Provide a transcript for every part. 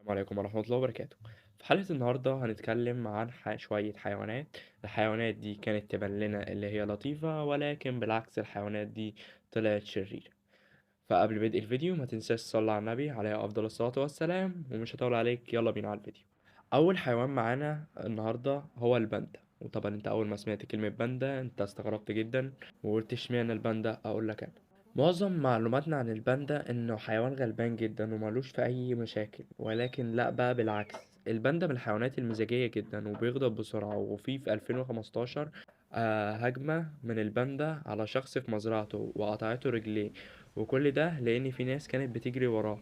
السلام عليكم ورحمة الله وبركاته. في حلقة النهاردة هنتكلم عن شوية حيوانات. الحيوانات دي كانت تبان لنا اللي هي لطيفة، ولكن بالعكس الحيوانات دي طلعت شريرة. فقبل بدء الفيديو ما تنساش تصلي على النبي عليه أفضل الصلاة والسلام، ومش هطول عليك، يلا بينا على الفيديو. أول حيوان معانا النهاردة هو الباندا. وطبعا انت أول ما سمعت كلمة باندا انت استغربت جدا وقلت اشمعنى الباندا. أقول لك أنا معظم معلوماتنا عن الباندا انه حيوان غلبان جدا ومالوش في اي مشاكل، ولكن لا بقى بالعكس. الباندا من الحيوانات المزاجية جدا وبيغضب بسرعة، وفي 2015 هجمة من الباندا على شخص في مزرعته وقطعته رجليه، وكل ده لأن في ناس كانت بتجري وراه.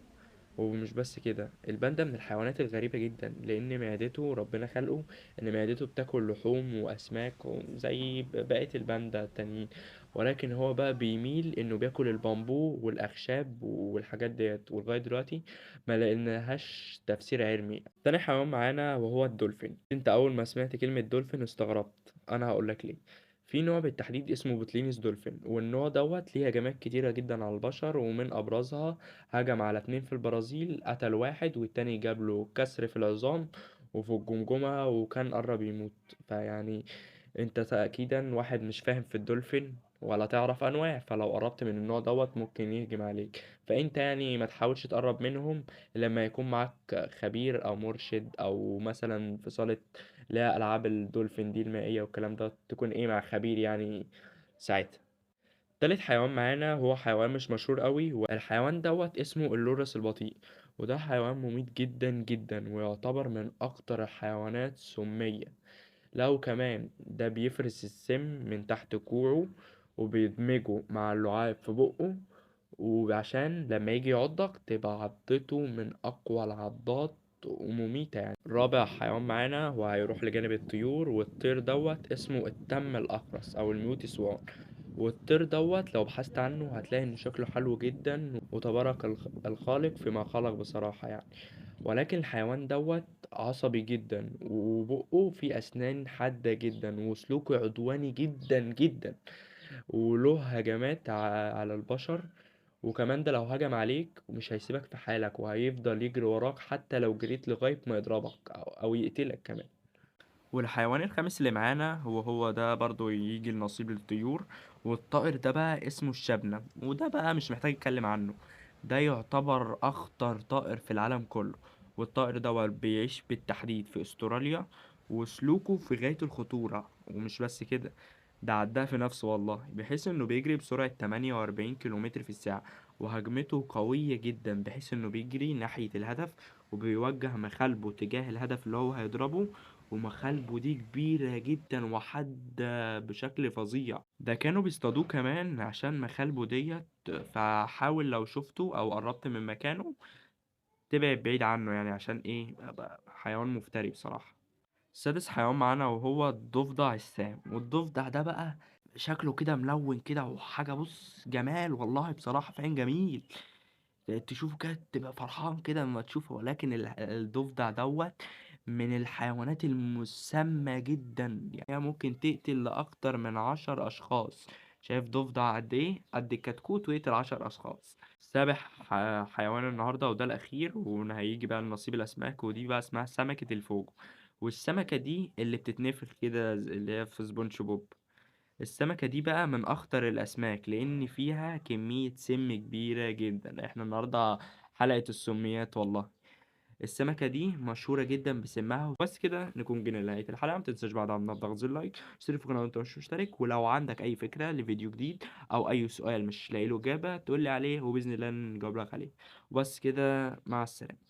ومش بس كده، الباندا من الحيوانات الغريبة جدا لأن معدته ربنا خلقه إن معدته بتاكل لحوم وأسماك زي بقية الباندا التانيين، ولكن هو بقى بيميل إنه بياكل البامبو والأخشاب والحاجات ديت، ولغاية دلوقتي ما لقيناهاش تفسير علمي. تاني حيوان معانا وهو الدولفين. انت أول ما سمعت كلمة دولفين استغربت، أنا هقولك ليه. في نوع بالتحديد اسمه بوتلينيس دولفين، والنوع دوت ليه هجمات كتيرة جدا على البشر، ومن أبرزها هجم على 2 في البرازيل، قتل واحد والتاني جاب له كسر في العظام وفي الجمجمة وكان قرب يموت. فيعني انت تأكيدا واحد مش فاهم في الدولفين ولا تعرف انواع، فلو قربت من النوع دوت ممكن يهجم عليك. فانت يعني ما تحاولش تقرب منهم لما يكون معاك خبير او مرشد، او مثلا في صالة لا العاب الدولفين دي المائية والكلام ده، تكون ايه مع خبير يعني ساعتها. تالت حيوان معانا هو حيوان مش مشهور قوي، والحيوان دوت اسمه اللورس البطيء. وده حيوان مميت جدا جدا ويعتبر من اكتر الحيوانات سمية. لو كمان ده بيفرز السم من تحت كوعه وبيدمجه مع اللعاب في بقه، وعشان لما يجي يعضك تبقى عضته من أقوى العضات ومميتة يعني. رابع حيوان معانا وهيروح لجانب الطيور، والطير دوت اسمه التم الأخرس أو الميوتي سوان. والطير دوت لو بحثت عنه هتلاقي إن شكله حلو جدا وتبارك الخالق فيما خلق بصراحة يعني. ولكن الحيوان دوت عصبي جدا، وبقه فيه أسنان حادة جدا، وسلوكه عدواني جدا جدا، وله هجمات على البشر. وكمان ده لو هجم عليك ومش هيسيبك في حالك، وهيفضل يجري وراك حتى لو جريت لغاية ما يضربك أو يقتلك كمان. والحيوان الخامس اللي معانا هو ده برضو يجي النصيب للطيور. والطائر ده بقى اسمه الشبنة، وده بقى مش محتاج اتكلم عنه. ده يعتبر اخطر طائر في العالم كله. والطائر ده بيعيش بالتحديد في استراليا، وسلوكه في غاية الخطورة. ومش بس كده، ده عداه في نفسه والله، بحيث انه بيجري بسرعة 48 كيلومتر في الساعة. وهجمته قوية جدا بحيث انه بيجري ناحية الهدف وبيوجه مخالبه تجاه الهدف اللي هو هيضربه. ومخالبه دي كبيرة جدا وحادة بشكل فظيع. ده كانوا بيصطادوه كمان عشان مخالبه ديت. فحاول لو شفته او قربت من مكانه تبعد بعيد عنه، يعني عشان ايه بقى حيوان مفتري بصراحة. سادس حيوان معانا وهو الضفدع السام. والضفدع ده بقى شكله كده ملون كده وحاجة، بص جمال والله بصراحة، فعلا جميل. تشوفه كده تبقى فرحان كده لما تشوفه. ولكن الضفدع دوت من الحيوانات المسمى جدا، يعني ممكن تقتل لأكتر من 10 أشخاص. شايف ضفدع قد ايه؟ قد الكتكوت ويقتل 10 أشخاص. سابع حيوان النهاردة وده الأخير، وهيجي بقى نصيب الأسماك، ودي بقى اسمها سمكة الفوجو. والسمكة دي اللي بتتنفخ كده اللي هي في سبونج بوب. السمكة دي بقى من أخطر الأسماك لأن فيها كمية سم كبيرة جدا. احنا النهاردة حلقة السميات والله. السمكة دي مشهورة جدا بسمها. وبس كده نكون جينا لنهاية الحلقة. متنساش بعد عم نضغط زر لايك، اشترك في القناة لو انت مش مشترك. ولو عندك أي فكرة لفيديو جديد أو أي سؤال مش لاقي له إجابة تقولي عليه، وبإذن الله نجاوب لك عليه. وبس كده، مع السلامة.